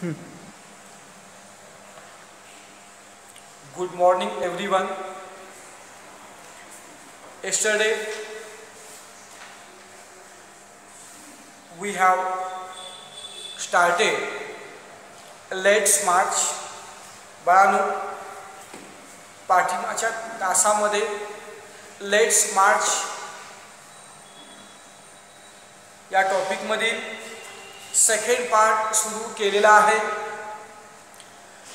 Good morning, everyone. Yesterday, we have started Let's March. बाळांनो, पाठीमागच्या तासामध्ये लेट्स मार्च या टॉपिकमधील सेकंड पार्ट सुरू केलेला आहे.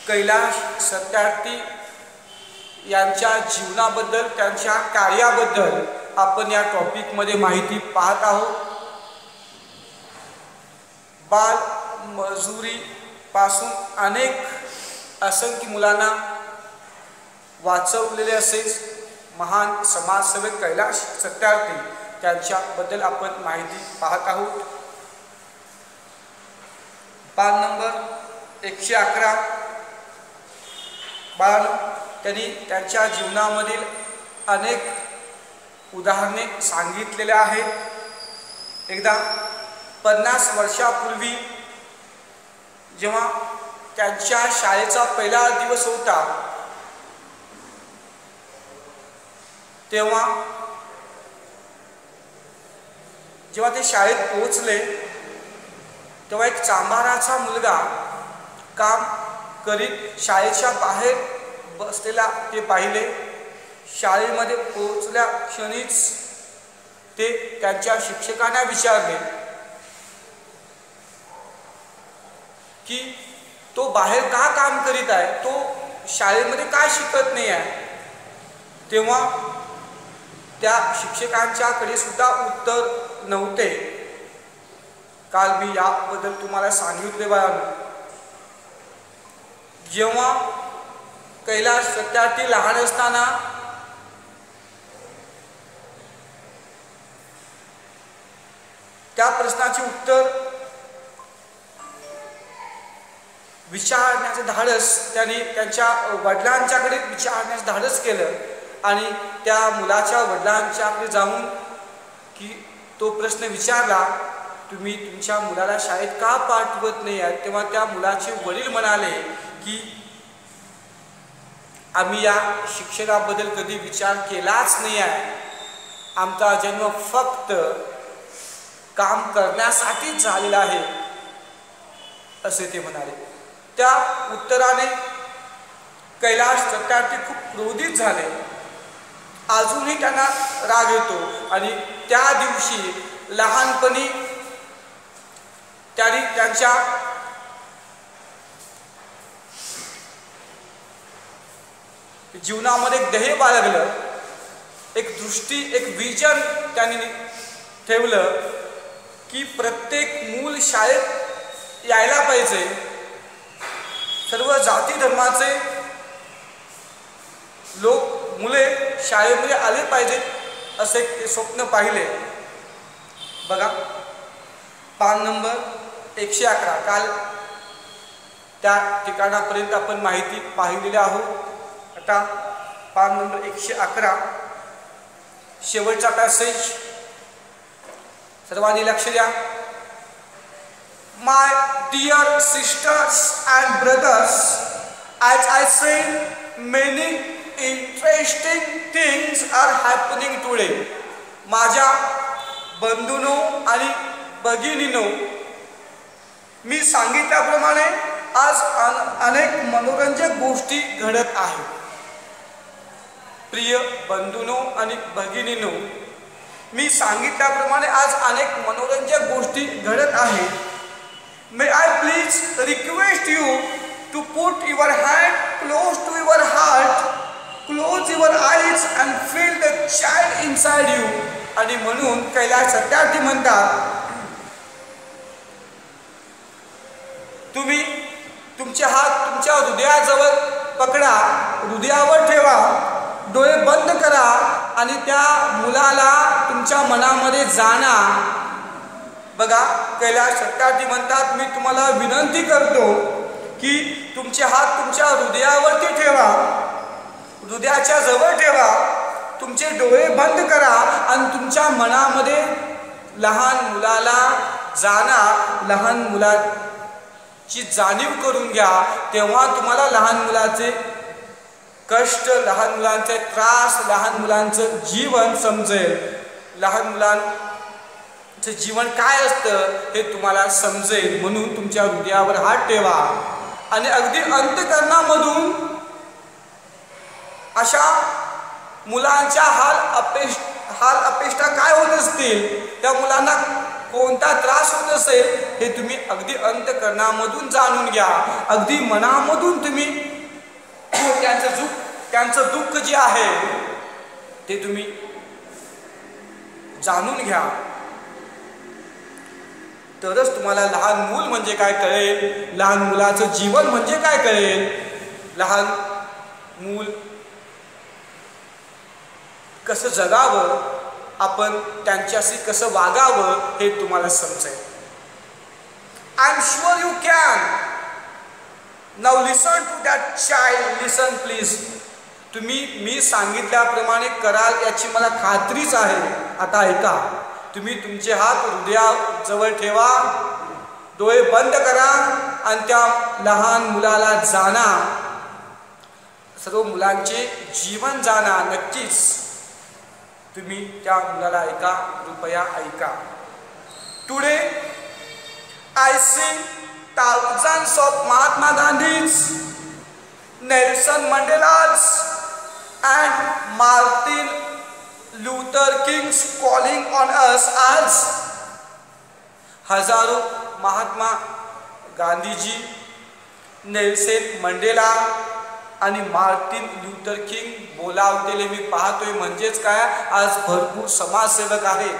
कैलाश सत्यार्थी यांच्या जीवनाबद्दल, त्यांच्या कार्याबद्दल आपण या टॉपिकमध्ये माहिती पाहत आहोत. बाल मजुरी पासून असंख्य मुलांना वाचवलेले असे महान समाजसेवक कैलाश सत्यार्थी त्यांच्याबद्दल आपण माहिती पाहत आहोत. पान नंबर 111. त्यांनी त्यांच्या जीवनामधील अनेक उदाहरणे सांगितलेले आहेत. एकदा 50 वर्षापूर्वी जेव्हा त्यांच्या शाळेचा पहिला दिवस होता, तेव्हा जेव्हा ते शाळेत पोहोचले तेव्हा एक चांभाराचा मुलगा काम करीत शाळेच्या बाहेर बसलेला ते पाहिले. शाळेमध्ये पोहोचल्या क्षणीच ते त्यांच्या शिक्षकांना विचारले की तो बाहेर का काम करीत आहे, तो शाळेमध्ये का शिकत नाही आहे. तेव्हा त्या शिक्षकांच्याकडे सुद्धा उत्तर नव्हते. काल मी याबद्दल तुम्हाला सांगितले बाळांनो. जेव्हा कैलाश सत्यार्थी लहान असताना त्या प्रश्नाचे उत्तर विचारण्याचे धाडस त्यांनी त्यांच्या वडिलांच्याकडे विचारण्याचे धाडस केलं आणि त्या मुलाच्या वडिलांच्याकडे जाऊन की तो प्रश्न विचारला, तुम्ही तुमच्या मुलाला शाळेत का पाठवत नाही आहात. तेव्हा त्या मुलाचे वडील म्हणाले की आम्ही या शिक्षणाबद्दल कधी विचार केलाच नाही आहे. आमचा जन्म फक्त काम करण्यासाठीच झालेला आहे असे ते म्हणाले. त्या उत्तराने कैलाश सत्यार्थी खूप क्रोधित झाले. अजूनही त्यांना राग येतो आणि त्या दिवशी लहानपणी त्यांनी त्यांच्या जीवनामध्ये एक ध्येय बाळगलं, एक दृष्टी, एक विजन त्यांनी ठेवलं की प्रत्येक मूल शाळेत यायला पाहिजे, सर्व जाती धर्माचे लोक मुले शाळेमध्ये आले पाहिजेत असे ते स्वप्न पाहिले. बघा पान नंबर 111. काल त्या ठिकाणापर्यंत आपण माहिती पाहिलेली आहोत. आता पान नंबर 111 शेवटचा पॅसेज सर्वांनी लक्ष द्या. My dear sisters and brothers, as I said, many interesting things are happening today. माझ्या बंधूंनो आणि भगिनींनो, मी सांगितल्याप्रमाणे आज अनेक मनोरंजक गोष्टी घडत आहेत. प्रिय बंधूंनो आणि भगिनींनो, मी सांगितल्याप्रमाणे आज अनेक मनोरंजक गोष्टी घडत आहेत. May I please request you to put your hand close to your heart, close your eyes and feel the child inside you. आणि म्हणून कैलाश सत्यार्थी म्हणतात, तुम्ही तुमचे हात तुमच्या हृदयाजवळ पकडा, हृदयावर ठेवा, डोळे बंद करा आणि त्या मुलाला तुमच्या मनामध्ये जाणा. बघा कैलाश सत्यार्थी म्हणतात, मी तुम्हाला विनंती करतो की तुमचे हात तुमच्या हृदयावरती ठेवा, हृदयाच्या जवळ ठेवा, तुमचे डोळे बंद करा आणि तुमच्या मनामध्ये लहान मुलाला जाणा, लहान मुला ची जाणीव करून घ्या, तेव्हा तुम्हाला लहान मुलाचे कष्ट, लहान मुलांचे त्रास, लहान मुलांचं जीवन समजेल. लहान मुलांचं जीवन काय असतं हे तुम्हाला समजेल. म्हणून तुमच्या हृदयावर हात ठेवा आणि अगदी अंतःकरणामधून अशा मुलांच्या हाल अपेक्षा काय होत असतील, त्या मुलांना कोणता त्रास होत असेल हे तुम्ही अगदी अंतःकरणामधून जाणून घ्या. अगदी मनामधून तुम्ही त्यांचं दुःख जे आहे ते तुम्ही जाणून घ्या. तरच तुम्हाला लहान मूल म्हणजे काय कळेल, लहान मुलाचं जीवन म्हणजे काय कळेल, लहान मूल कसं जगावं, आपण त्यांच्याशी कसं वागावं हे तुम्हाला समजेल. I am sure you can. Now listen to that child. Listen please. तुम्ही मी सांगितल्याप्रमाणे कराल याची मला खात्रीच आहे. आता ऐका. तुम्ही तुमचे हात हृदयाजवळ ठेवा, डोळे बंद करा आणि त्या लहान मुलाला जाणा. सर्व मुलांचे जीवन जाणा. नक्कीच तुम्ही त्या मुलाला ऐका. कृपया ऐका. Today I sing thousands of Mahatma Gandhis, Nelson Mandelas and Martin Luther King's calling on us as हजारो महात्मा गांधीजी, नेल्सन मंडेला आणि मार्टिन ल्यूथर किंग बोलावलेले मी पाहतोय. म्हणजेच काय, आज भरपूर समाजसेवक आहेत.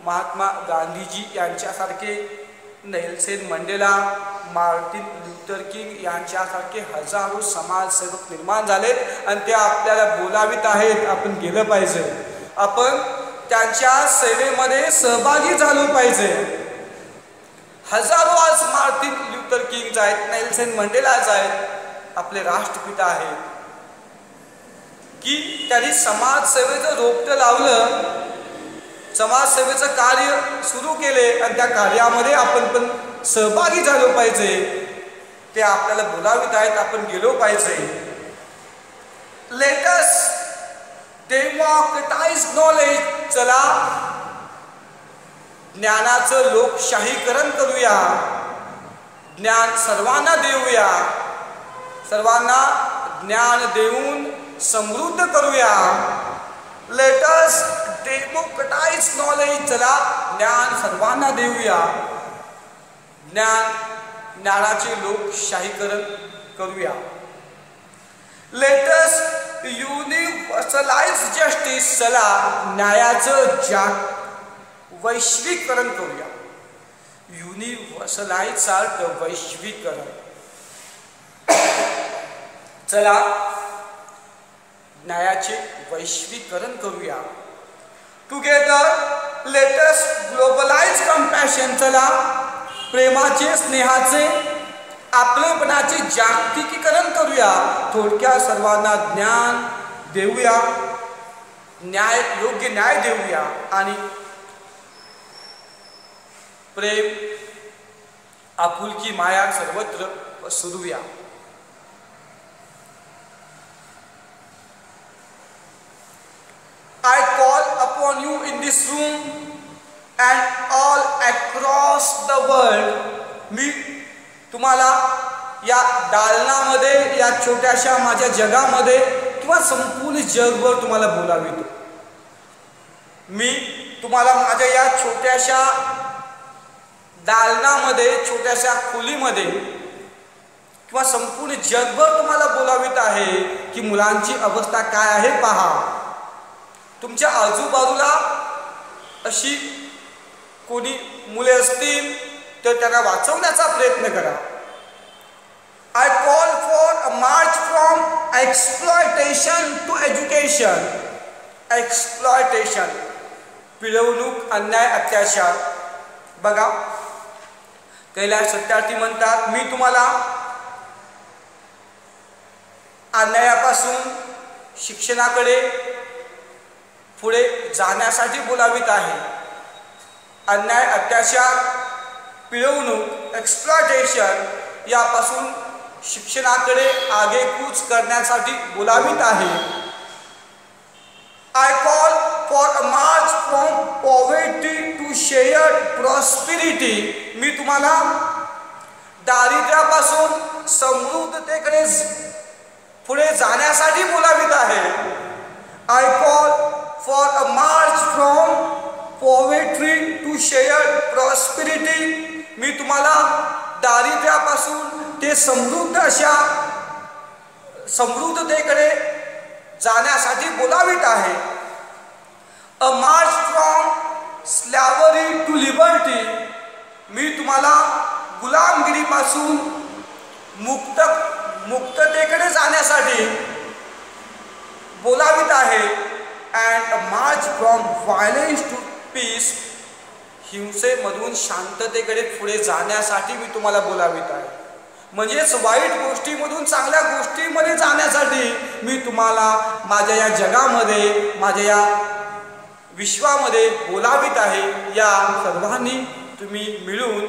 महात्मा गांधीजी यांच्यासारखे, नेल्सन मंडेला, मार्टिन ल्यूथर किंग यांच्यासारखे हजारो समाजसेवक निर्माण झालेत आणि ते आपल्याला बोलावित आहेत. आपण गेलं पाहिजे, आपण त्यांच्या सेवेमध्ये सहभागी झालो पाहिजे. हजारो आज मार्टिन ल्यूथर किंग आहेत, नेल्सन मंडेलाच आहेत, आपले राष्ट्रपिता आहेत, की त्यांनी समाजसेवेचं रोपटं लावलं, समाजसेवेचं कार्य सुरू केले आणि त्या कार्यामध्ये आपण पण सहभागी झालो पाहिजे. ते आपल्याला बोलावित आहेत, आपण गेलो पाहिजे. Late us democratise knowledge. चला ज्ञानाचं लोकशाहीकरण करूया, ज्ञान सर्वांना देऊया, सर्वांना ज्ञान देऊन समृद्ध करूया. Let us democratise knowledge. चला ज्ञान सर्वांना देऊया, ज्ञानाचे लोकशाहीकरण करूया. Let us universalise justice. चला न्यायाचं वैश्विकरण करूया. युनिव्हर्सलाइज अर्थ वैश्विकरण. चला न्यायाचे वैश्विकरण करूया. Together let us globalize compassion. चला प्रेमाचे, स्नेहाचे, आपलेपणाचे जागतिकीकरण करूया. थोडक्यात सर्वांना ज्ञान देऊया, योग्य न्याय देऊया आणि प्रेम, आपुलकी, माया सर्वत्र पसरूया. I call upon you in this room and all across the world. मी तुम्हाला या दालनामध्ये, या छोट्याशा माझ्या जगामध्ये किंवा संपूर्ण जगभर तुम्हाला बोलावितो. मी तुम्हाला माझ्या या छोट्याशा दालनामध्ये, छोट्याशा खोलीमध्ये किंवा संपूर्ण जगभर तुम्हाला बोलावित आहे की मुलांची अवस्था काय आहे पहा. तुमच्या आजूबाजूला अशी कोणी मुले असतील तर त्यांना वाचवण्याचा प्रयत्न करा. I call for a march from exploitation to education. Exploitation, पिळवणूक, अन्याय, अत्याचार. बघा कैलास सत्यार्थी म्हणतात, मी तुम्हाला अन्यायापासून शिक्षणाकडे पुढे जाण्यासाठी बोलावित आहे. अन्याय, अत्याचार, पिळवणूक, एक्सप्लॉयटेशन यापासून शिक्षणाकडे आगेकूच करण्यासाठी बोलावित आहे. I call for a march from poverty to shared prosperity. मी तुम्हाला दारिद्र्यापासून समृद्धतेकडे पुढे जाण्यासाठी बोलावित आहे. I call for a march from poverty to shared prosperity. मी तुम्हाला दारिद्र्यापासून ते समृद्ध अशा समृद्धतेकडे जाण्यासाठी बोलावित आहे. A march from slavery to liberty. मी तुम्हाला गुलामगिरीपासून मुक्ततेकडे जाण्यासाठी बोलावित आहे. And a march from violence to peace. हिंसेमधून शांततेकडे पुढे जाण्यासाठी मी तुम्हाला बोलावित आहे. म्हणजेच वाईट गोष्टीमधून चांगल्या गोष्टीमध्ये जाण्यासाठी मी तुम्हाला माझ्या या जगामध्ये, माझ्या या विश्वामध्ये बोलावित आहे. या सर्वांनी तुम्ही मिळून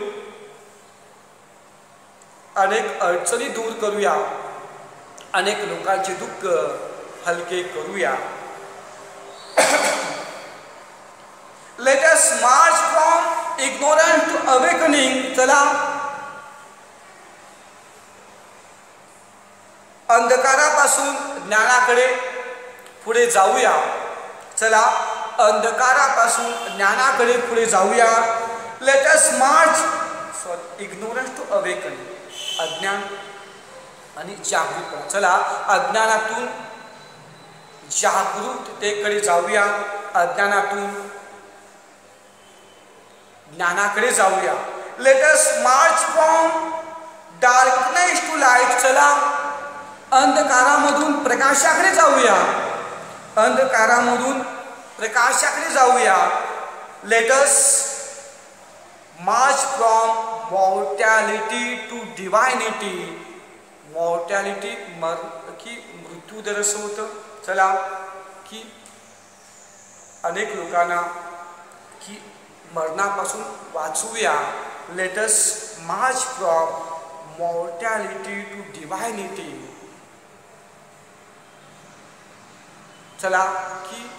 अनेक अडचणी दूर करूया, अनेक लोकांचे दुःख हलके करूया. Let us march from ignorance to awakening. चला अंधकारापासून ज्ञानाकडे पुढे जाऊया. चला अंधकारापासून ज्ञानाकडे पुढे जाऊया. Let us march ignorance to awakening. अज्ञान आणि जागृतपणा. चला अज्ञानातून जागृततेकडे जाऊया, अज्ञानातून ज्ञानाकडे जाऊया. Let us march from darkness to light. चला अंधकारामधून प्रकाशाकडे जाऊया, अंधकारामधून प्रकाशाकडे जाऊया. Let us march from mortality to divinity. Mortality की मृत्यू दर्शवतं. चला की अनेक लोकांना की मरणापासून वाचवूया. Let us march from mortality to divinity. चला की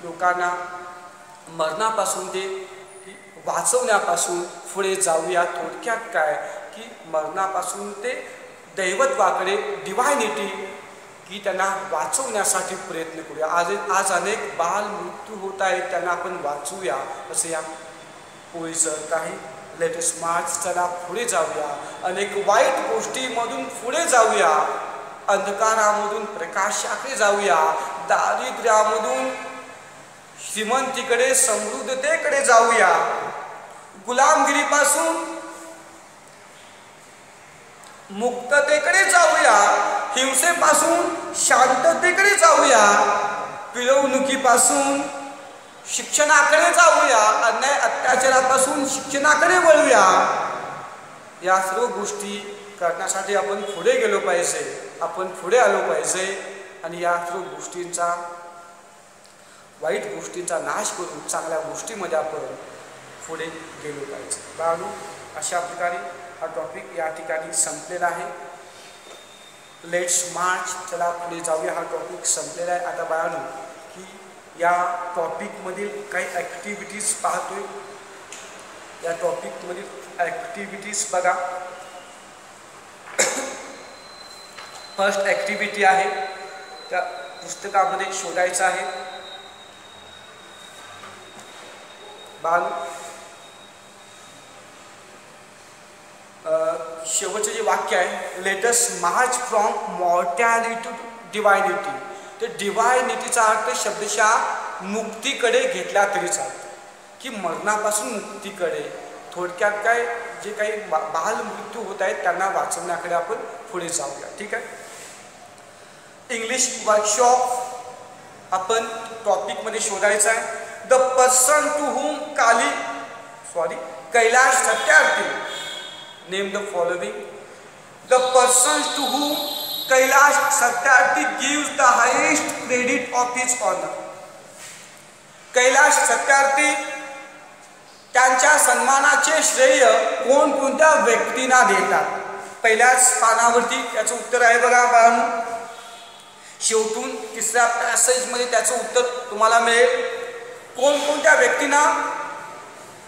लोकांना मरणापासून ते वाचवण्यापासून पुढे जाऊया. थोडक्यात काय की मरणापासून ते दैवत्वाकडे, डिवायनिटी की त्यांना वाचवण्यासाठी प्रयत्न करूया. आज अनेक बाल मृत्यू होत आहेत, त्यांना आपण वाचवूया असं या ओळीचं काही. Late us March. चला पुढे जाऊया, अनेक वाईट गोष्टीमधून पुढे जाऊया, अंधकारामधून प्रकाशाकडे जाऊया, दारिद्र्यामधून श्रीमंतीकडे, समृद्धतेकडे जाऊया, गुलामगिरीपासून मुक्ततेकडे जाऊया, हिंसेपासून शांततेकडे जाऊया, पिळवणुकीपासून शिक्षणाकडे जाऊया, अन्याय अत्याचारापासून शिक्षणाकडे वळूया. या सर्व गोष्टी करण्यासाठी आपण पुढे गेलो पाहिजे, आपण पुढे आलो पाहिजे आणि या सर्व गोष्टींचा, वाईट गोष्टींचा नाश करून चांगल्या गोष्टीमध्ये आपण पुढे गेलो पाहिजे. बाळांनो, अशा प्रकारे हा टॉपिक या ठिकाणी संपलेला आहे. लेट्स मार्च. चला पुढे जाऊया. हा टॉपिक संपलेला आहे. आता बाळांनो की या टॉपिकमधील काही ॲक्टिव्हिटीज पाहतोय. या टॉपिकमधील ॲक्टिव्हिटीज बघा. फर्स्ट ॲक्टिव्हिटी आहे त्या पुस्तकामध्ये शोधायचं आहे. शेवटचे जे वाक्य आहे, let us march from mortality to divinity. तर डिवायनिटीचा अर्थ शब्दशः मुक्तीकडे घेतला तरी चालतो, की मरणापासून मुक्तीकडे. थोडक्यात काय, जे काही बाल मृत्यू होत आहेत त्यांना वाचवण्याकडे आपण पुढे जाऊया. ठीक आहे. इंग्लिश वर्कशॉप आपण टॉपिकमध्ये शोधायचं आहे. The person to whom Kailash Satyarthi. Name the following. The person to whom Kailash Satyarthi gives the highest credit of his honour. Kailash Satyarthi त्यांच्या सन्मानाचे श्रेय कोणकोणत्या व्यक्तींना देतात. पहिल्याच पानावरती त्याचं उत्तर आहे बघा बाळांनो. शेवटून तिसऱ्या पॅसेजमध्ये त्याचं उत्तर तुम्हाला मिळेल. कोणकोणत्या व्यक्तींना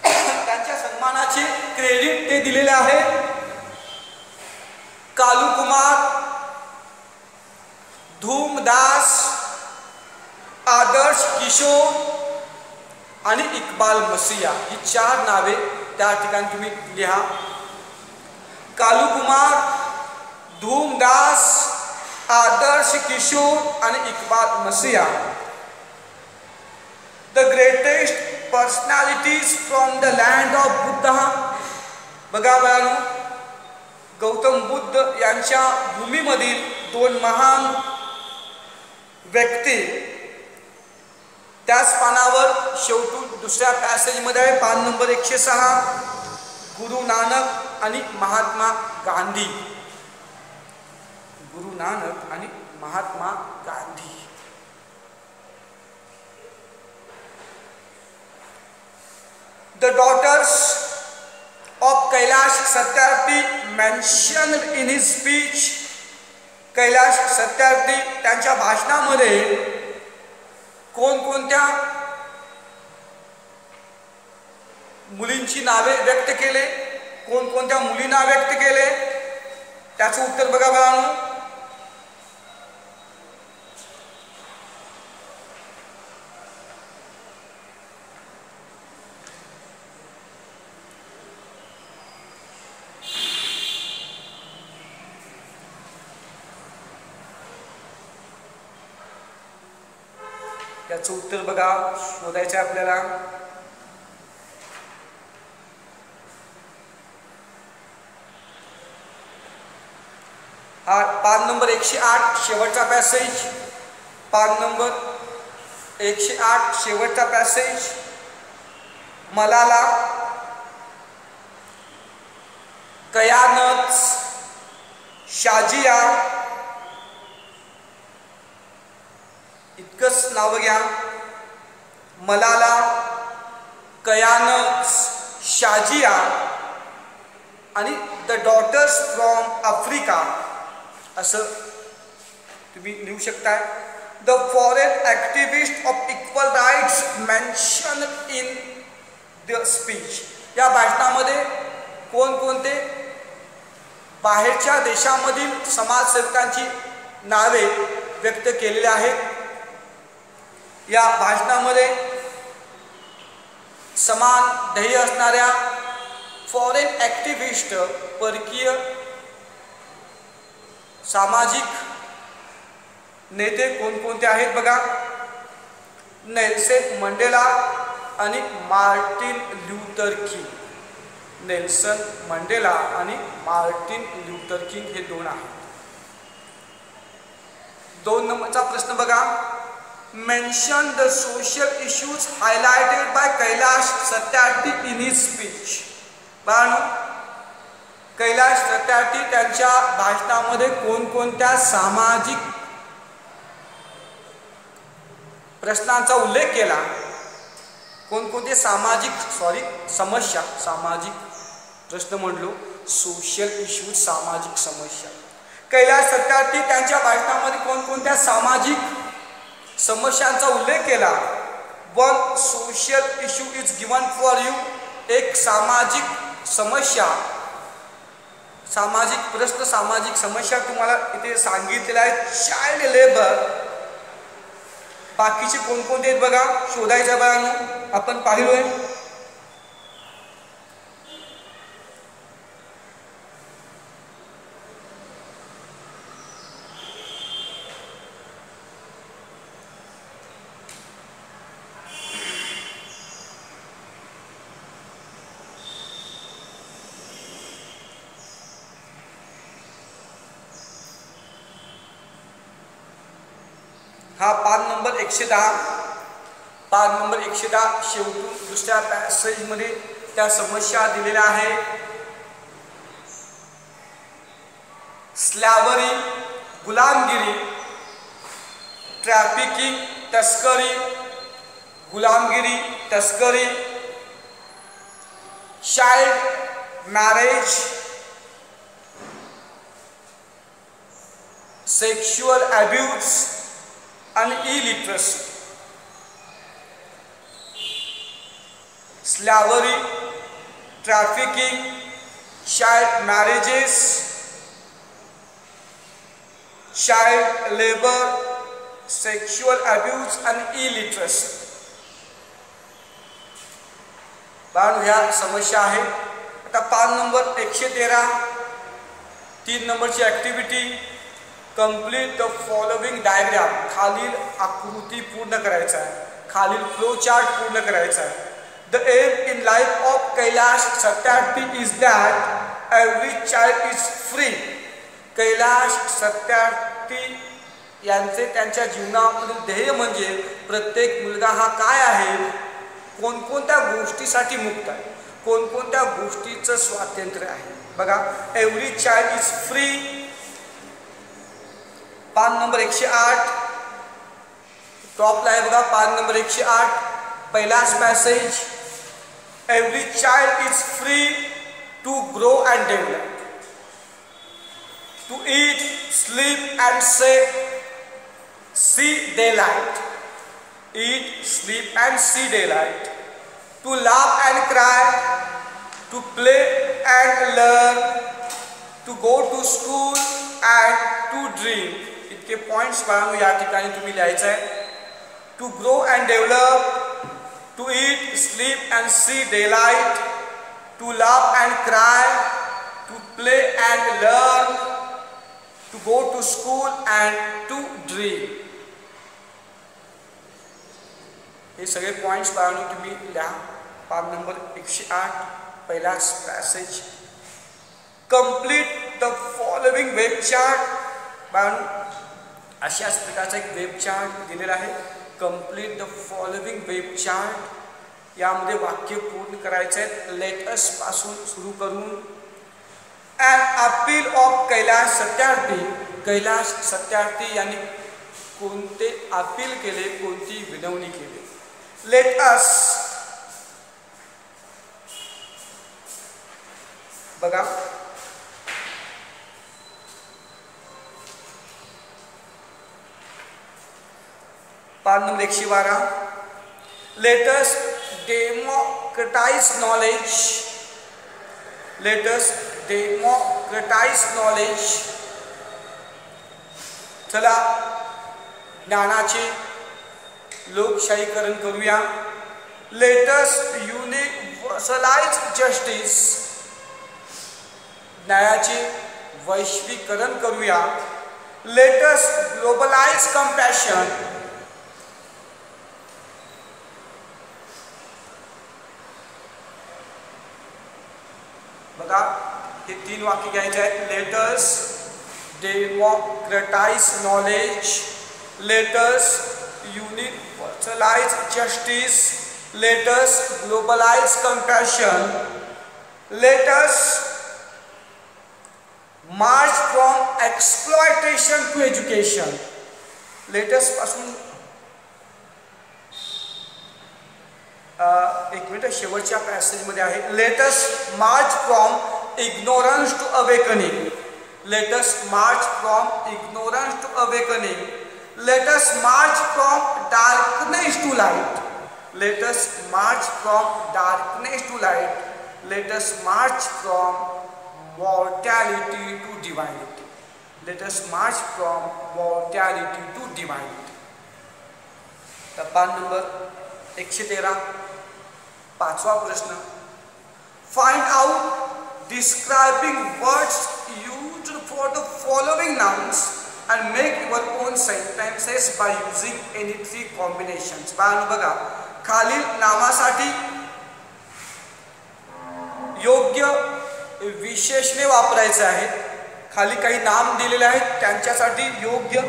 त्यांच्या सन्मानाचे क्रेडिट ते दिलेले आहे. कालू कुमार, धूमदास, आदर्श किशोर आणि इक्बाल मसीहा ही 4 नावे त्या ठिकाणी तुम्ही लिहा. कालू कुमार, धूमदास, आदर्श किशोर आणि इक्बाल मसीहा. The greatest personalities from the land of Buddha. बघा बाळांनो, गौतम बुद्ध यांच्या भूमीमधील 2 महान व्यक्ती त्याच पानावर शेवटून दुसऱ्या पॅसेजमध्ये आहे. पान नंबर 106. गुरु नानक आणि महात्मा गांधी. गुरु नानक आणि Mahatma Gandhi. The daughters of Kailash Satyarthi mentioned in his speech. Kailash Satyarthi त्यांच्या भाषणामध्ये कोणकोणत्या मुलींची नावे व्यक्त केले, कोणकोणत्या मुलींना व्यक्त केले, त्याचं उत्तर बघा बाळांनो. याचं उत्तर बघा शोधायचं आपल्याला. हा पान नंबर 108 शेवटचा पॅसेज. पान नंबर 108 शेवटचा पॅसेज. मलाला, कयानत, शाजिया इतकंच नाव घ्या. मलाला, कयानत, शाजिया आणि द डॉटर्स फ्रॉम आफ्रिका असं तुम्ही लिहू शकताय. The foreign activist of equal rights mention in the speech. या भाषणामध्ये कोणकोणते बाहेरच्या देशामधील समाजसेवकांची नावे व्यक्त केलेली आहेत. या भाषणामध्ये समान ध्येय असणाऱ्या फॉरेन ॲक्टिव्हिस्ट, परकीय सामाजिक नेते कोणकोणते आहेत बघा. नेल्सन मंडेला आणि मार्टिन ल्यूथर किंग. नेल्सन मंडेला आणि मार्टिन ल्यूथर किंग हे 2 आहेत. 2 नंबरचा प्रश्न बघा. Mention the social issues highlighted by Kailash Satyarthi in his speech. बाळांनो, कैलाश सत्यार्थी त्यांच्या भाषणामध्ये कोणकोणत्या सामाजिक प्रश्नांचा उल्लेख केला, कोणकोणते समस्या, सामाजिक प्रश्न म्हणलो, सोशल इश्यूज सामाजिक समस्या. कैलाश सत्यार्थी त्यांच्या भाषणामध्ये कोणकोणत्या सामाजिक समस्यांचा उल्लेख केला. 1 social issue is given for you. एक सामाजिक समस्या, सामाजिक प्रश्न, सामाजिक समस्या तुम्हाला इथे सांगितलेला आहे. Child labour. बाकीचे कोणकोणते आहेत बघा शोधायचं बघा. आपण पाहिलोय. हा पान नंबर 110. पान नंबर 110 शेवटून दुसऱ्या पॅसेजमध्ये त्या समस्या दिलेल्या आहे. स्लॅवरी, गुलामगिरी, ट्रॅफिकिंग, तस्करी, गुलामगिरी, तस्करी, child marriage, sexual abuse and illiteracy, slavery, trafficking, child marriages, child labor, sexual abuse and illiteracy. बाळांनो ह्या समस्या आहेत. आता 5 नंबर 113 3 नंबरची activity, complete the following diagram. खालील आकृती पूर्ण करायचा आहे, खालील फ्लो चार्ट पूर्ण करायचा आहे. The aim in life of Kailash Satyarthi is that every child is free. Kailash Satyarthi यांचे त्यांच्या जीवनामधील ध्येय म्हणजे प्रत्येक मुलगा हा काय आहे, कोणकोणत्या गोष्टीसाठी मुक्त आहे, कोणकोणत्या गोष्टीचं स्वातंत्र्य आहे. बघा, every child is free. 5 number 108 टॉपला आहे बघा. 5 नंबर 108 पहिलाच passage. Every child is free to grow and develop, to eat, sleep and see daylight. Eat, sleep and see daylight. To laugh and cry, to play and learn, to go to school and to dream. इतके points बाळांनो या ठिकाणी तुम्ही लिहायचं आहे. To grow and develop, to eat, sleep and see daylight, to laugh and cry, to play and learn, to go to school and to dream. हे सगळे points बाळांनो तुम्ही लिहा. 5 नंबर 108 पहिलाच passage. Complete the following web chart. बाळांनो अशाच प्रकारचा एक वेब चार्ट दिलेला आहे. Complete the following web chart. यामध्ये वाक्य पूर्ण करायचे आहेत. लेटस पासून सुरू करून and appeal of Kailash Satyarthi. Kailash Satyarthi यांनी कोणते अपील केले, कोणती विनवणी केली. Let us. बघा, पान number 112. Late us democratise knowledge. Late us democratise knowledge. चला ज्ञानाचे लोकशाहीकरण करूया. Let's युनिव्हर्सलाइज justice. न्यायाचे वैश्विकरण करूया. Let's globalize compassion. बघा, हे 3 वाक्य घ्यायचे आहेत. Let's democratize knowledge, let's universalize justice, let us globalize compassion, let us march from exploitation to education. Let us पासून एक मिनिट शेवटच्या पॅसेजमध्ये आहे. let us march from ignorance to awakening. let us march from ignorance to awakening. Let us march from darkness to light. Let us march from darkness to light. Let us march from mortality to divinity. Let us march from mortality to divinity. तर 5 number 113 5वा प्रश्न. Find out describing words used for the following nouns and make your own sentences by using any 3 combinations. बाळांनो बघा, खालील नामासाठी योग्य विशेषणे वापरायचे आहेत. खाली काही नाम दिलेले आहेत, त्यांच्यासाठी योग्य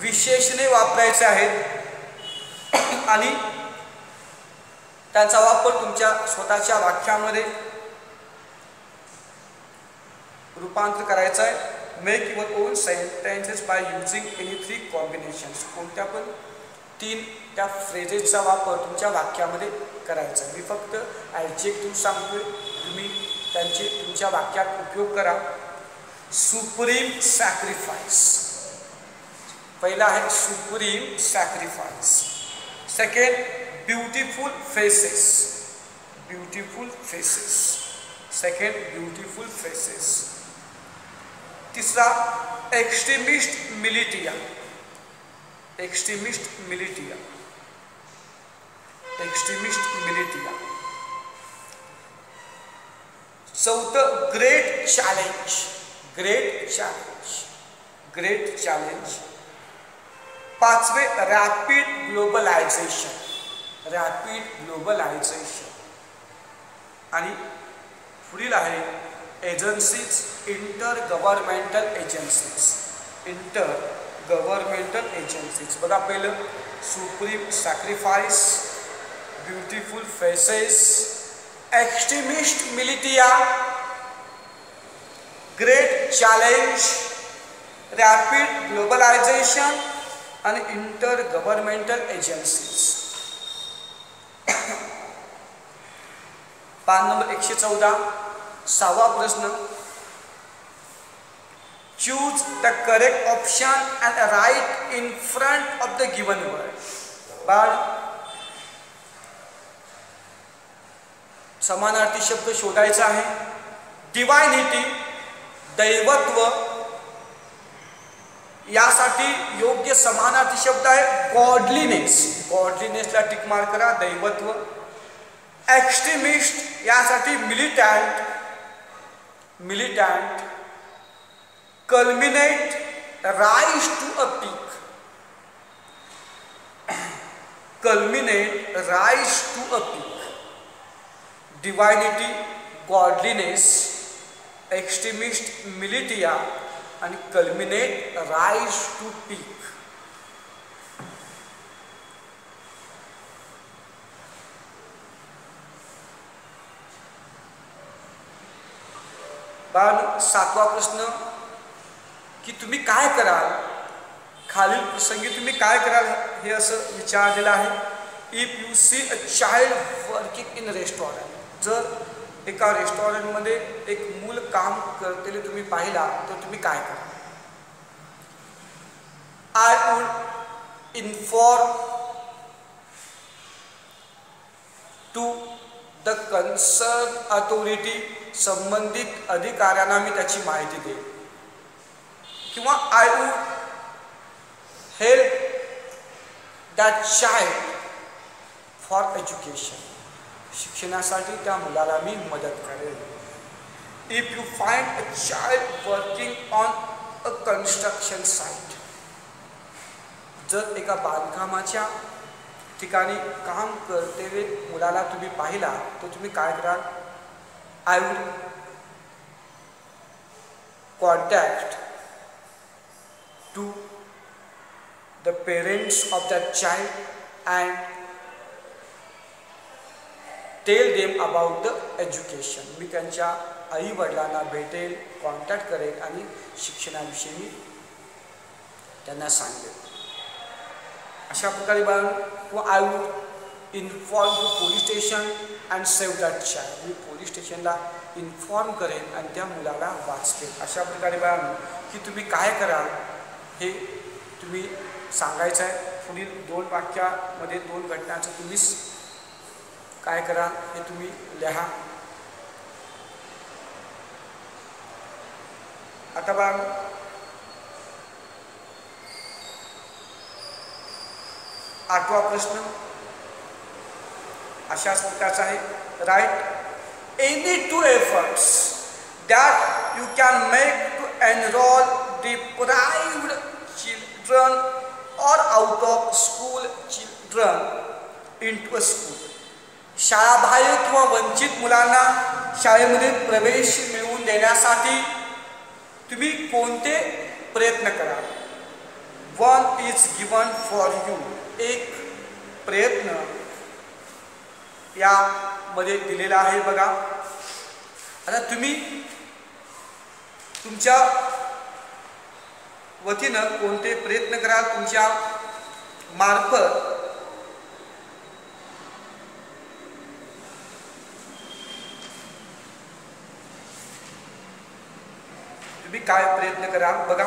विशेषणे वापरायचे आहेत आणि त्यांचा वापर तुमच्या स्वतःच्या वाक्यामध्ये रूपांतर करायचा आहे. Make your on sentences by using any 3 combinations. कोणत्या पण 3 त्या फ्रेजेसचा वापर तुमच्या वाक्यामध्ये करायचा. मी फक्त ॲडजेक्टिव्ह सांगतोय, तुम्ही त्यांचे तुमच्या वाक्यात उपयोग करा. Supreme sacrifice. पहिला आहे supreme sacrifice, second beautiful faces, beautiful faces, second beautiful faces, तिसरा extremist militia, extremist militia, extremist militia, चौथं great challenge, great challenge, great challenge, पाचवे रॅपिड ग्लोबलायझेशन, रॅपिड ग्लोबलायझेशन, आणि पुढील आहे agencies, intergovernmental agencies, intergovernmental agencies. बघा पहिलं supreme sacrifice, beautiful faces, extremist militia, great challenge, rapid globalisation आणि intergovernmental agencies. पान number 114, 6वा प्रश्न, choose the correct option and write in front of the given word. बाळ समानार्थी शब्द शोधायचा आहे. डिवायनिटी, दैवत्व, यासाठी योग्य समानार्थी शब्द आहे गॉडलीनेस, गॉडलीनेसला टिक मार्क करा, दैवत्व. एक्स्ट्रीमिस्ट यासाठी militant, militant. Culminate, rise to a peak, culminate, rise to a peak. Divinity, godliness, extremist militia आणि कल्मिनेट, राइज टू पीक. बाळ 7वा प्रश्न, की तुम्ही काय कराल, खालील प्रसंगी तुम्ही काय कराल हे असं विचारलेलं आहे. If you see a child working in restaurant, जर एका रेस्टॉरंटमध्ये एक मूल काम करतेले तुम्ही पाहिला तर तुम्ही काय कराल. I would inform to the concern authority, संबंधित अधिकाऱ्यांना मी त्याची माहिती देईन. किंवा I would help that child for education, शिक्षणासाठी त्या मुलाला मी मदत करेन. If you find a child working on a construction site, जर एका बांधकामाच्या ठिकाणी काम करतेले मुलाला तुम्ही पाहिला तर तुम्ही काय कराल. I would contact to the parents of that child and tell them about the education, मी त्यांच्या आई वडिलांना भेटेल, कॉन्टॅक्ट करेल आणि शिक्षणाविषयी मी त्यांना सांगेल. अशा प्रकारे बाळ. किंवा I would inform to police station and save that child, मी पोलीस स्टेशनला इन्फॉर्म करेन आणि त्या मुलाला वाचते. अशा प्रकारे बाळ की तुम्ही काय कराल हे तुम्ही सांगायचं आहे. पुढील 2 वाक्यामध्ये 2 घटनांचं तुम्ही काय कराल हे तुम्ही लिहा. आता बाळ 8वा प्रश्न अशाच प्रकारचा आहे. Write any 2 efforts that you can make to enrol deprived children or out of school children into a school, शाळाबाह्य किंवा वंचित मुलांना शाळेमध्ये प्रवेश मिळवून देण्यासाठी तुम्ही कोणते प्रयत्न कराल. 1 इज गिवन फॉर यू, एक प्रयत्न यामध्ये दिलेला आहे बघा. आता तुम्ही तुमच्या वतीनं कोणते प्रयत्न कराल, तुमच्या मार्फत तुम्ही काय प्रयत्न कराल बघा.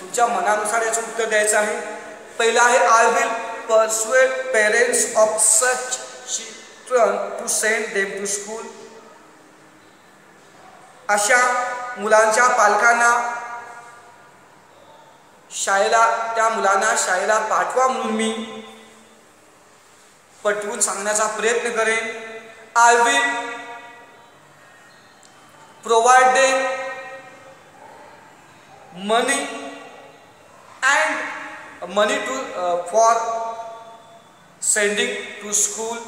तुमच्या मनानुसार याचं उत्तर द्यायचं आहे. पहिलं आहे I will persuade parents of such children to send them to school. अशा मुलांच्या पालकांना त्या मुलांना शाळेला पाठवा म्हणून मी पटवून सांगण्याचा प्रयत्न करेन. I will provide them money to for sending to school.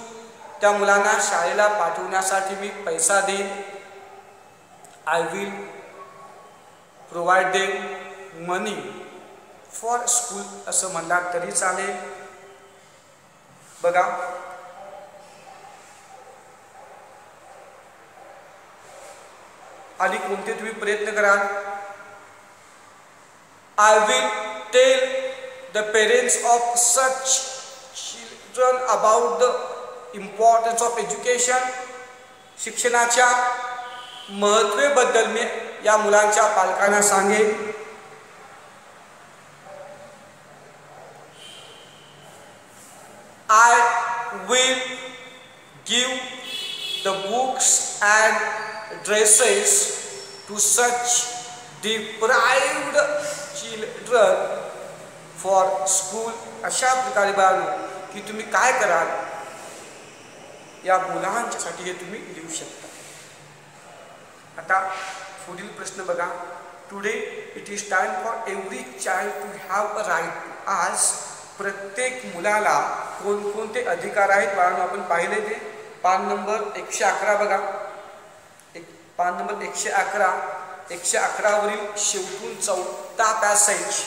त्या मुलांना शाळेला पाठवण्यासाठी मी पैसा देईन. I will provide them money for school असं म्हणलात तरी चालेल. बघा आणि कोणते तुम्ही प्रयत्न कराल. I will tell the parents of such children about the importance of education. शिक्षणाच्या महत्त्वाबद्दल मी या मुलांच्या पालकांना सांगेन. I will give the books and dresses to such deprived children for school. अशा प्रकारे बाळांनो की तुम्ही काय कराल या मुलांच्यासाठी हे तुम्ही लिहू शकता. आता पुढील प्रश्न बघा. Today it is time for every child to have a right to ask. प्रत्येक मुलाला कोणकोणते अधिकार आहेत बाळांनो आपण पाहिले ते. पान नंबर 111 बघा. पान नंबर 111. 111 वरील शेवटून 4था passage.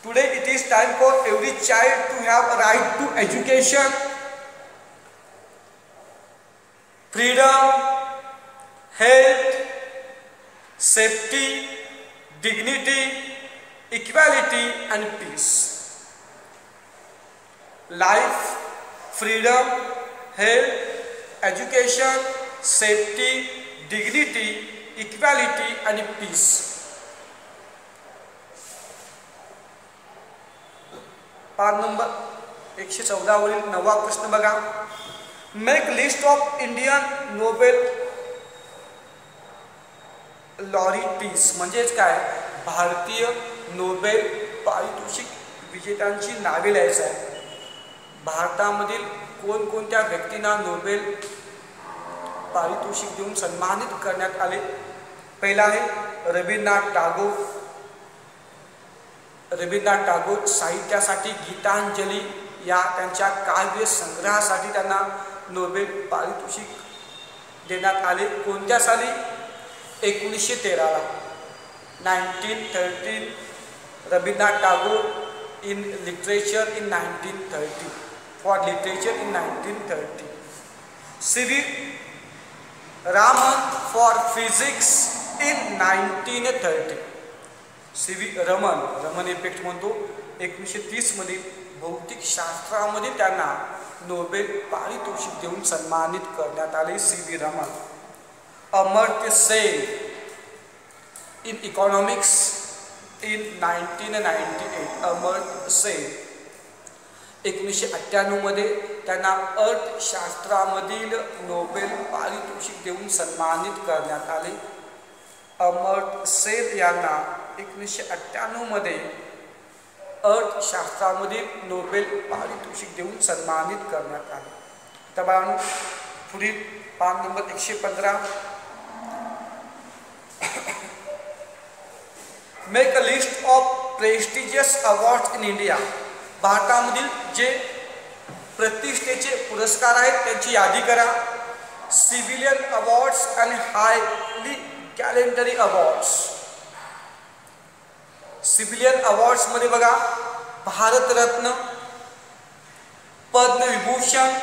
Today it is time for every child to have a right to education, freedom, health, safety, dignity, equality and peace. Life, freedom, health, education, safety, dignity, equality and peace. पान number 114 वरील 9वा प्रश्न बघा. Make list of Indian Nobel laureates. म्हणजेच काय, भारतीय Nobel पारितोषिक विजेत्यांची नावे लिहायची आहे. भारतामधील कोणकोणत्या व्यक्तींना नोबेल पारितोषिक देऊन सन्मानित करण्यात आले. पहिला आहे रवींद्रनाथ टागोर. रवींद्रनाथ टागोर साहित्यासाठी गीतांजली या त्यांच्या काव्य संग्रहासाठी त्यांना नोबेल पारितोषिक देण्यात आले. कोणत्या साली? 1913ला. 1913 Rabindranath Tagore in literature in 1930 for literature in 1930. C.V. Raman for physics in 1930. C.V. Raman effect म्हणतो 1930 मधील भौतिक शास्त्रामध्ये त्यांना नोबेल पारितोषिक देऊन सन्मानित करण्यात आले. C.V. Raman. Amartya Sen in economics in 1998. Amartya Sen 1998 मध्ये त्यांना अर्थशास्त्रामधील नोबेल पारितोषिक देऊन सन्मानित करण्यात आले. अमर्त्य सेन यांना 1998 मध्ये अर्थशास्त्रामधील नोबेल पारितोषिक देऊन सन्मानित करण्यात आले. तर बाळांनो पुढील पान number 115. Make a list of prestigious awards in India. भारतामधील जे प्रतिष्ठेचे पुरस्कार आहेत त्यांची यादी करा. सिव्हिलियन अवॉर्ड्स आणि हायली गॅलेंटरी अवॉर्ड्स. सिव्हिलियन अवॉर्ड्स मध्ये बघा भारतरत्न, पद्मविभूषण,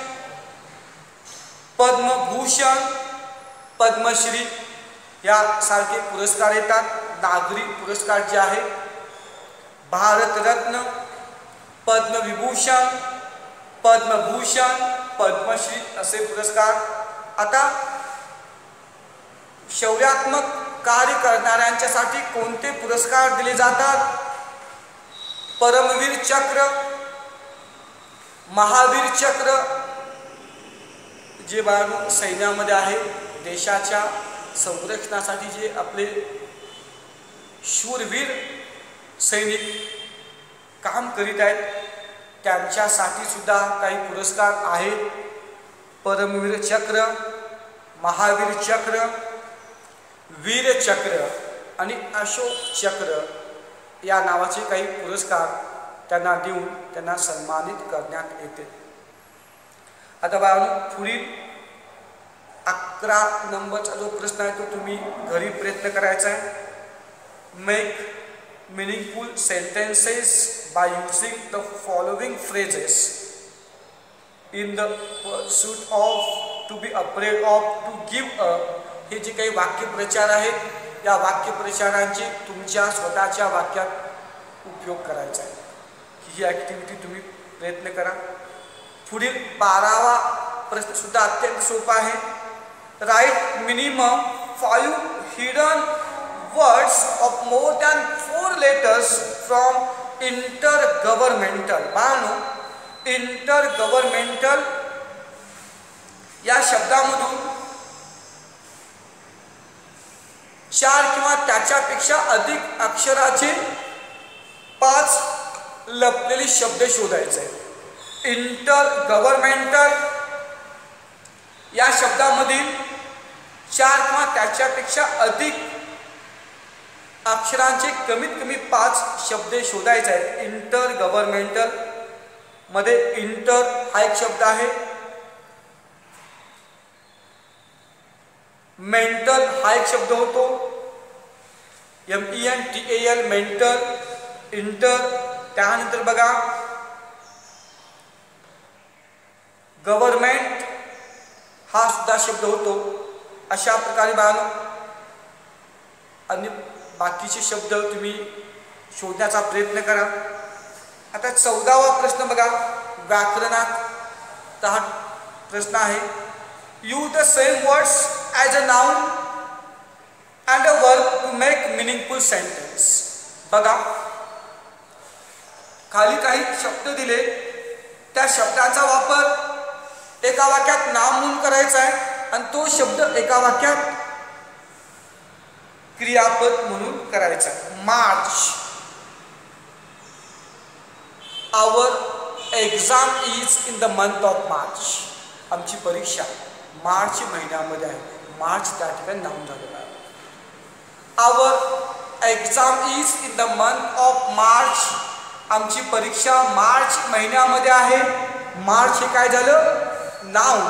पद्मभूषण, पद्मश्री यासारखे पुरस्कार येतात. नागरी पुरस्कार जे आहे भारतरत्न, पद्मविभूषण, पद्मभूषण, पद्मश्री असे पुरस्कार. आता शौर्यात्मक कार्य करणाऱ्यांच्यासाठी कोणते पुरस्कार दिले जातात? परमवीर चक्र, महावीर चक्र, जे बाळांनो सैन्यामध्ये आहे, देशाच्या संरक्षणासाठी जे आपले शूरवीर सैनिक काम करीत आहेत त्यांच्यासाठी सुद्धा काही पुरस्कार आहेत. परमवीर चक्र, महावीर चक्र, वीर चक्र आणि अशोक चक्र या नावाचे काही पुरस्कार त्यांना देऊन त्यांना सन्मानित करण्यात येते. आता बाळांनो पुढील 11 नंबरचा जो प्रश्न आहे तो तुम्ही घरी प्रयत्न करायचा आहे. Make meaningful sentences by using the following phrases in the pursuit of, to be afraid of, to give up. हे जे काही वाक्यप्रचार आहेत या वाक्यप्रचारांचे तुमच्या स्वतःच्या वाक्यात उपयोग करायचा आहे. ही ॲक्टिव्हिटी तुम्ही प्रयत्न करा. पुढील 12वा प्रश्न सुद्धा अत्यंत सोपा आहे. Write minimum 5 hidden words of more than 4 letters from intergovernmental. बाळांनो intergovernmental या शब्दामधून 4 किंवा त्याच्यापेक्षा अधिक अक्षराचे 5 लपलेले शब्द शोधायचे. इंटरगव्हर्नमेंटल या शब्दामधील 4 किंवा त्याच्यापेक्षा अधिक अक्षरांचे कमीत कमी 5 शब्द शोधायचे आहेत. इंटर गव्हर्नमेंटल मध्ये इंटर हा एक शब्द आहे, मेंटल हा एक शब्द होतो, MENTAL मेंटल, इंटर. त्यानंतर बघा गव्हर्नमेंट हा सुद्धा शब्द होतो. अशा प्रकारे बाळांनो आणि बाकीचे शब्द तुम्ही शोधण्याचा प्रयत्न करा. आता 14वा प्रश्न बघा व्याकरणात हा प्रश्न आहे. Use the same words as a noun and a verb to make meaningful sentence. बघा खाली काही शब्द दिले, त्या शब्दाचा वापर एका वाक्यात नाम म्हणून करायचा आहे आणि तो शब्द एका वाक्यात क्रियापद म्हणून करायचा. March, our exam is in the month of March. आमची परीक्षा मार्च महिन्यामध्ये आहे. मार्च त्या ठिकाणी नाऊन झालेलं आहे. Our exam is in the month of March. आमची परीक्षा मार्च महिन्यामध्ये आहे. मार्च हे काय झालं? नाऊन.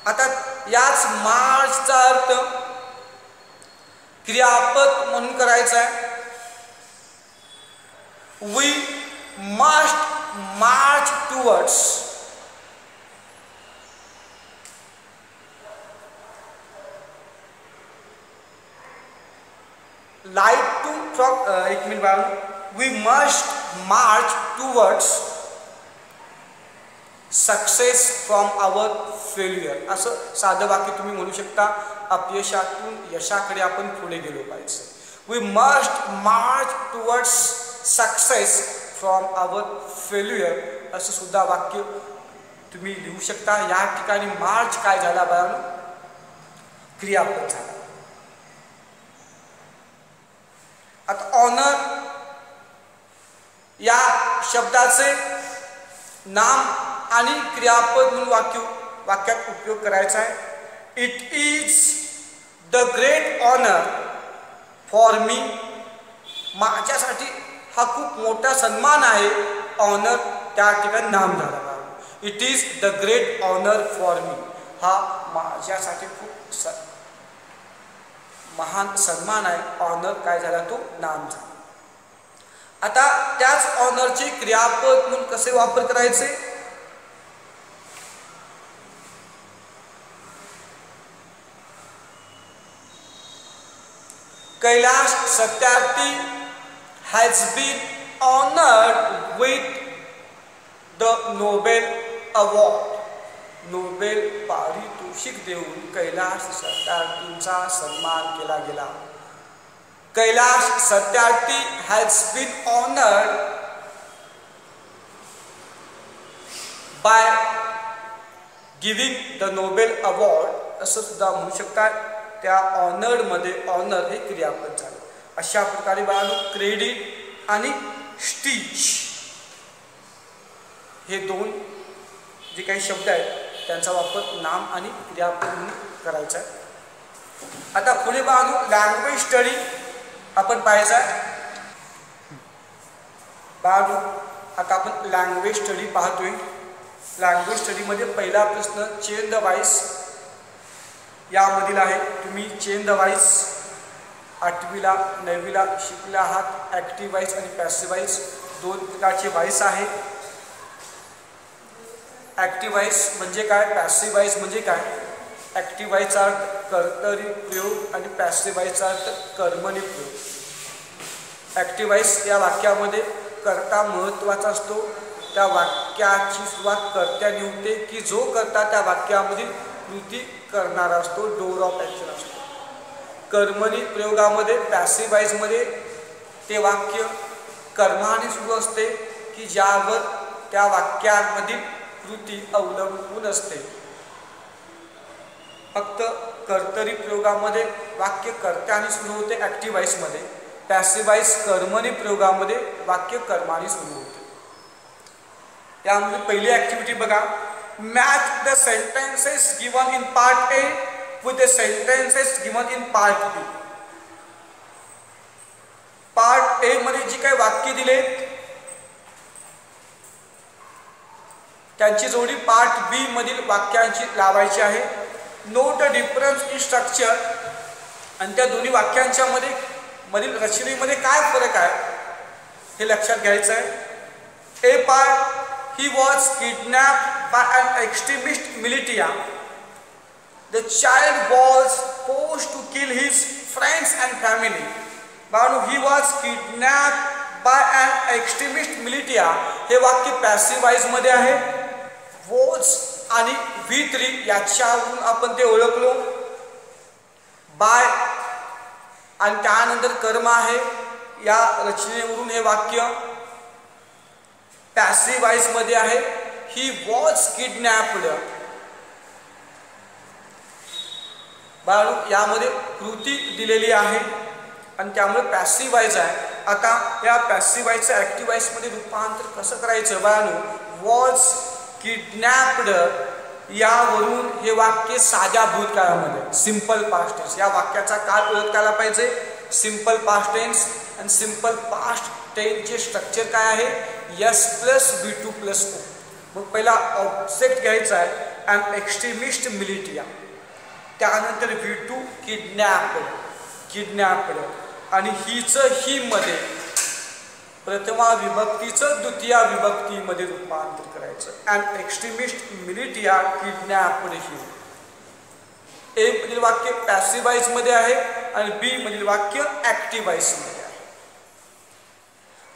आता याच मार्चचा अर्थ क्रियापद म्हणून करायचा आहे. We must march towards. Light to from एक मिनिट बाळा. We must march towards success from our failure. असं साधं वाक्य तुम्ही म्हणू शकता. अपयशातून यशाकडे आपण पुढे गेलो पाहिजे. We must march towards success from our failure असं सुद्धा वाक्य तुम्ही लिहू शकता. या ठिकाणी मार्च काय झाला बाळांनो? क्रियापद झाला. आता ऑनर या शब्दाचे नाम आणि क्रियापद म्हणून वाक्यात उपयोग करायचा आहे. It is the great honour for me. माझ्यासाठी हा खूप मोठा सन्मान आहे. ऑनर त्या ठिकाणी नाम झाला. It is the great honour for me हा माझ्यासाठी खूप महान सन्मान आहे. ऑनर काय झाला? तो नाम झाला. आता त्याच ऑनरचे क्रियापद म्हणून कसे वापर करायचे? Kailash Satyarthi has been honored with the Nobel Award. Nobel पारितोषिक देऊन कैलाश सत्यार्थींचा सन्मान केला गेला. Kailash Satyarthi has been honoured by giving the Nobel award असं सुद्धा म्हणू शकतात. त्या ऑनर्डमध्ये ऑनर हे क्रियापद झालं. अशा प्रकारे बाळांनो क्रेडिट आणि स्टीच हे दोन जे काही शब्द आहेत त्यांचा वापर नाम आणि क्रियापद म्हणून करायचा आहे. आता पुढे बाळांनो लँग्वेज स्टडी आपण पाहायचा आहे. बाळांनो आता आपण लँग्वेज स्टडी पाहतोय. लँग्वेज स्टडीमध्ये पहिला प्रश्न चेन द व्हॉइस यामधील आहे. तुम्ही चेन द व्हॉइस 8वीला 9वीला शिकले आहात. ॲक्टिव्ह व्हॉइस आणि पॅसिव्ह व्हॉइस दोन प्रकारचे व्हॉइस आहे. ॲक्टिव्ह व्हॉइस म्हणजे काय, पॅसिव्ह व्हॉइस म्हणजे काय. ॲक्टिव्ह व्हॉइसचा अर्थ कर्तरी प्रयोग आणि पॅसिव्ह व्हॉइसचा अर्थ कर्मणी प्रयोग. ॲक्टिव्ह व्हॉइस या वाक्यामध्ये कर्ता महत्त्वाचा असतो. त्या वाक्याची सुरुवात कर्त्याने होते की जो कर्ता त्या वाक्यामधील कृती करणारा असतो, डोर ऑफ ॲक्शन असतो. कर्मणी प्रयोगामध्ये पॅसिव्ह व्हॉइसमध्ये ते वाक्य कर्माने सुरू असते की ज्यावर त्या वाक्यामधील कृती अवलंबून असते. फक्त कर्तरी प्रयोगामध्ये वाक्य कर्त्याने सुरू होते ॲक्टिव्ह व्हॉइसमध्ये. पॅसिव्ह व्हॉइस कर्मणी प्रयोगामध्ये वाक्य कर्माने सुरू होते. त्यामध्ये पहिली ॲक्टिव्हिटी बघा. Match the sentences given in part A with the sentences given in part B. Part A मध्ये जी काही वाक्य दिलेत त्यांची जोडी पार्ट बी मधील वाक्यांची लावायची आहे. Note the difference in structure. आणि त्या दोन्ही वाक्यांच्या मधील रचनेमध्ये काय फरक आहे हे लक्षात घ्यायचं आहे. ए part he was kidnapped by an extremist militia. The child was forced to kill his friends and family. But he was kidnapped by an extremist militia. हे वाक्य पॅसिव्ह व्हॉइस मध्ये आहे. was आणि V3 याच्यावरून आपण ते ओळखलो. बाय आणि त्यानंतर कर्म आहे. या रचनेवरून हे वाक्य पॅसिव्ह व्हॉइस मध्ये आहे. He was किडनॅप्ड. बाळू यामध्ये कृती दिलेली आहे आणि त्यामुळे पॅसिव्ह व्हॉइस आहे. आता या पॅसिव्ह व्हॉइसचं ॲक्टिव्ह व्हॉइसमध्ये रूपांतर कसं करायचं बाळू. वॉज किडनॅप्ड यावरून हे वाक्य साध्या भूतकाळामध्ये सिंपल पास्ट टेन्स. या वाक्याचा काळ ओळखायला पाहिजे. सिंपल पास्ट टेन्स आणि सिंपल पास्ट टेन्सचे स्ट्रक्चर काय आहे. S plus V2 plus O. मग पहिला ऑब्जेक्ट घ्यायचा आहे अँड एक्स्ट्रीमिस्ट मिलिटिया. त्यानंतर V2 किडनॅप्ड आणि हीचं ही मध्ये प्रथमा विभक्तीचं द्वितीया विभक्तीमध्ये रूपांतर करायचं. अँड एक्स्ट्रीमिस्ट मिलिटिया किडनॅप्ड ही. ए मधील वाक्य पॅसिव्ह व्हॉइस मध्ये आहे आणि बी मधील वाक्य ॲक्टिव्ह व्हॉइस मध्ये आहे.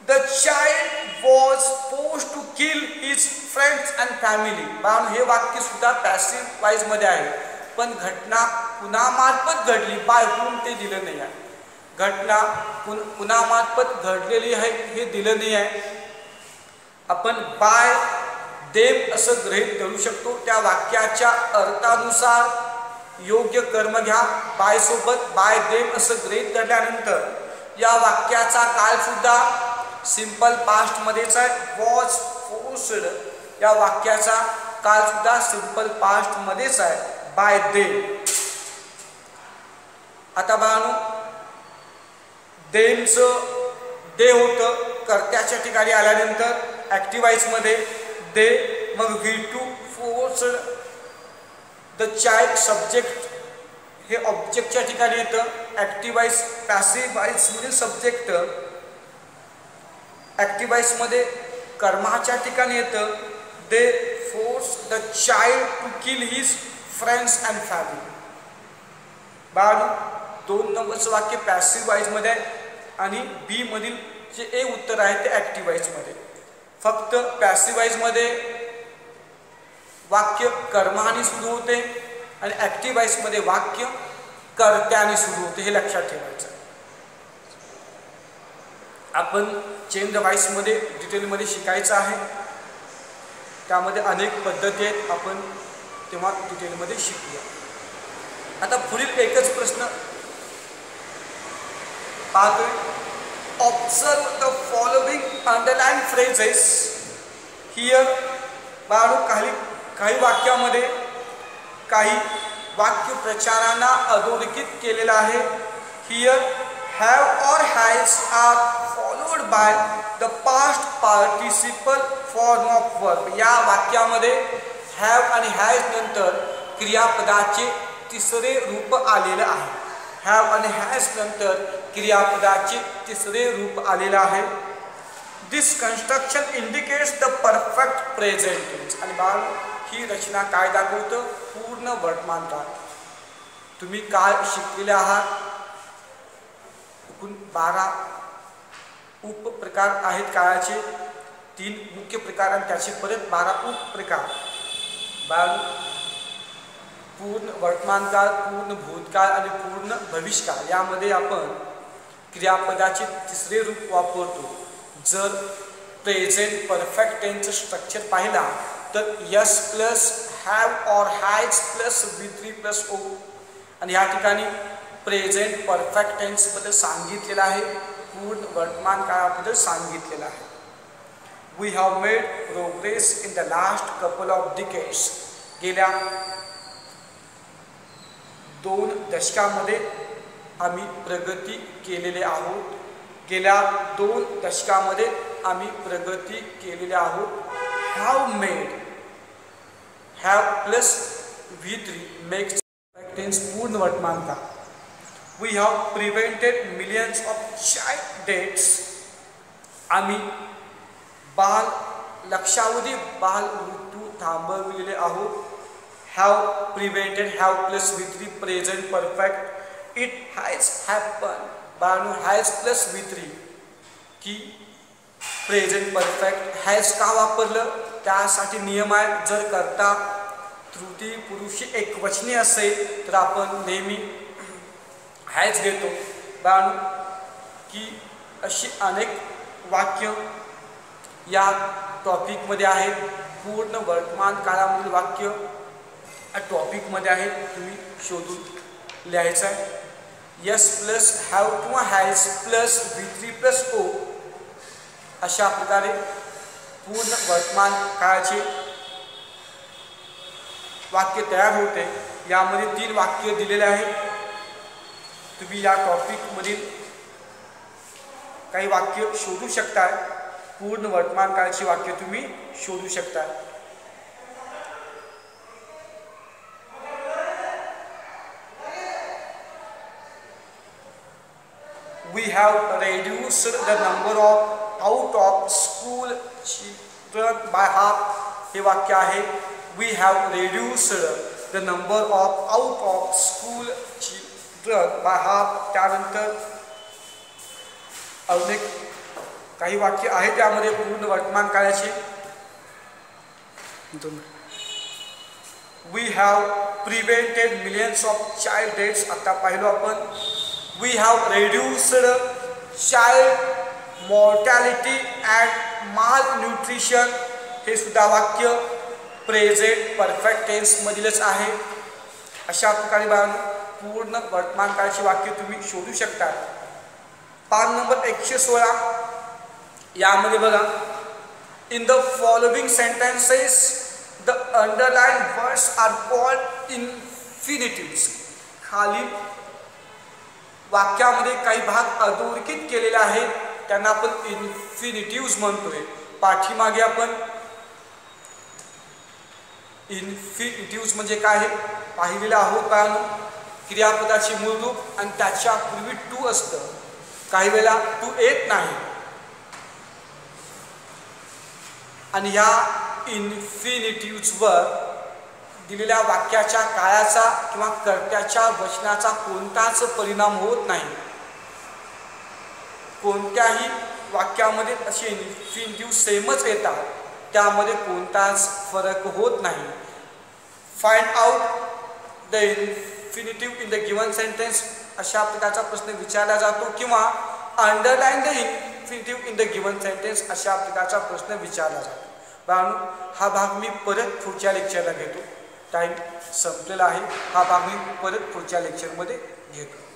The child was forced to kill his friends and family. बाळांनो हे वाक्य सुद्धा पॅसिव्ह व्हॉइस मध्ये आहे पण घटना कुणामार्फत घडली बाय होम ते दिलं नाही आहे. घटना कुणामार्फत घडलेली आहे हे दिलं नाही आहे. आपण बाय देम असं गृहीत धरू शकतो. त्या वाक्याच्या अर्थानुसार योग्य कर्म घ्या. बाय सोबत बाय देम असं गृहीत धरल्यानंतर या वाक्याचा काळ सुद्धा सिंपल पास्ट मध्येच आहे. वॉज फोर्स्ड या वाक्याचा काळ सुद्धा सिंपल पास्ट मध्येच आहे. बाय दे. आता बाळांनो देमचं दे होतं कर्त्याच्या ठिकाणी आल्यानंतर ॲक्टिव्ह व्हॉइस मध्ये दे. मग V2 forced the child subject हे ऑब्जेक्टच्या ठिकाणी येतं. ॲक्टिव्ह व्हॉइस पॅसिव्ह व्हॉइस मधील सब्जेक्ट ॲक्टिव्ह व्हॉइस मध्ये कर्माच्या ठिकाणी येतं. They force the child to kill his friends and family. बाळू 2 नंबरचं वाक्य पॅसिव्ह व्हॉइस मध्ये आहे आणि बी मधील जे ए उत्तर आहे ते ॲक्टिव्ह व्हॉइस मध्ये. फक्त पॅसिव्ह व्हॉइस मध्ये वाक्य कर्माने सुरू होते आणि ॲक्टिव्ह व्हॉइस मध्ये वाक्य कर्त्याने सुरू होते. हे लक्षात ठेवायचं. आपण चेंज द व्हॉइसमध्ये डिटेलमध्ये शिकायचं आहे. त्यामध्ये अनेक पद्धती आहेत, आपण तेव्हा डिटेलमध्ये शिकूया. आता पुढील एकच प्रश्न पाहतोय. Observe the following underline phrases here. Balu काही वाक्यामध्ये काही वाक्य प्रचारांना अधोरेखित केलेला आहे. Here have or has are followed by the past participle form of verb. या वाक्यामध्ये have आणि has नंतर क्रियापदाचे तिसरे रूप आलेले आहे. have आणि has नंतर क्रियापदाचे तिसरे रूप आलेले आहे. This construction indicates the perfect present tense. आणि बाळ ही रचना काय दाखवतं? पूर्ण वर्तमान काळ. तुम्ही काय शिकलेले आहात? 12 उपप्रकार आहेत काळाचे, 3 मुख्य प्रकार आणि त्याचे परत 12 उपप्रकार. पूर्ण वर्तमान काळ, पूर्ण भूतकाळ आणि पूर्ण भविष्यकाळ यामध्ये आपण क्रियापदाचे तिसरे रूप वापरतो. जर प्रेझेंट परफेक्ट टेन्सचं स्ट्रक्चर पाहिला तर S plus have or has plus V3 plus O. आणि या ठिकाणी प्रेझेंट परफेक्ट टेन्सबद्दल सांगितलेलं आहे, पूर्ण वर्तमान काळाबद्दल सांगितलेलं आहे. We have made progress in the last couple of decades. गेल्या 2 दशकामध्ये आम्ही प्रगती केलेले आहोत. गेल्या 2 दशकामध्ये आम्ही प्रगती केलेली आहोत. Have made, have plus V3 makes perfect tense, पूर्ण वर्तमान काळ. We have prevented millions of child deaths. आम्ही लक्षावधी बाल मृत्यू थांबविलेले आहोत. Have prevented, have plus V3 present perfect. It has happened. बाळांनो has plus V3 की प्रेझेंट परफेक्ट. has का वापरलं? त्यासाठी नियम आहे. जर करता तृतीय पुरुषी एकवचनी असेल तर आपण नेहमी हॅज घेतो. बाळांनो की अशी अनेक वाक्य या टॉपिकमध्ये आहेत. पूर्ण वर्तमान काळामधील वाक्य या टॉपिकमध्ये आहेत, तुम्ही शोधून लिहायचं आहे. यस प्लस हॅव किंवा has plus V3 plus O अशा प्रकारे पूर्ण वर्तमान काळाचे वाक्य तयार होते. यामध्ये 3 वाक्य दिलेले आहेत. तुम्ही या टॉपिकमधील काही वाक्य शोधू शकता. पूर्ण वर्तमान काळाची वाक्य तुम्ही शोधू शकता. We have reduced the number of out of school children by half. हे वाक्य आहे. We have reduced the number of out of school children by half. त्यानंतर अनेक काही वाक्य आहेत त्यामध्ये पूर्ण वर्तमान काळाचे. We have prevented millions of child deaths. आता पाहिलो आपण. We have reduced child mortality and malnutrition. हे सुद्धा वाक्य प्रेझेंट परफेक्ट टेन्स मधीलच आहे. अशा प्रकारे पूर्ण वर्तमान काळाची वाक्य तुम्ही शोधू शकता. पान नंबर 116 यामध्ये बघा. In the following sentences the underline words are called infinitives. खाली वाक्यामध्ये काही भाग अधोरेखित केलेले आहेत, त्यांना आपण इन्फिनिटिव्स म्हणतोय. पाठीमागे आपण इन्फिनिटिव्स म्हणजे काय हे पाहिलेलं आहोत. कारण क्रियापदाचे मूळ रूप आणि त्याच्या पूर्वी टू असतं. काही वेळेला टू येत नाही. आणि या इन्फिनिटिव्सवर दिलेल्या वाक्याच्या काळाचा किंवा कर्त्याच्या वचनाचा कोणताच परिणाम होत नाही. कोणत्याही वाक्यामध्ये असे इन्फिनिटिव्ह सेमच येतात, त्यामध्ये कोणताच फरक होत नाही. Find out the infinitive in the given sentence अशा प्रकारचा प्रश्न विचारला जातो. किंवा underline the infinitive the given sentence अशा प्रकारचा प्रश्न विचारला जातो. बाळांनो, हा भाग मी परत पुढच्या लेक्चरला घेतो. टाईम संपलेला आहे. हा भाग मी परत पुढच्या लेक्चरमध्ये घेतो.